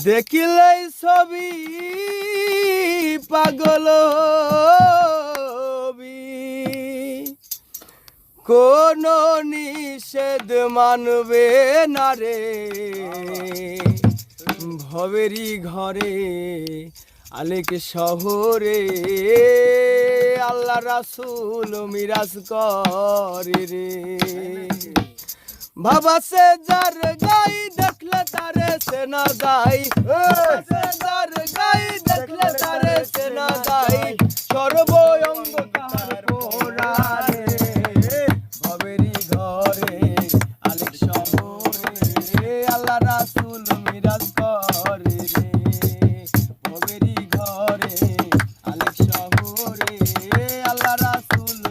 দেখিলেই ছবি পাগল হবি, কোন নিষেধ মানবে না রে ভবেরি ঘরে আলেক শহরে আল্লাহ রাসূল মিরাজ করে রে। বাবা সে যার গাই দেখলে তারে সে না যাই, যার গাই দেখলে তারে সে না যাই, সর্বঙ্গ তার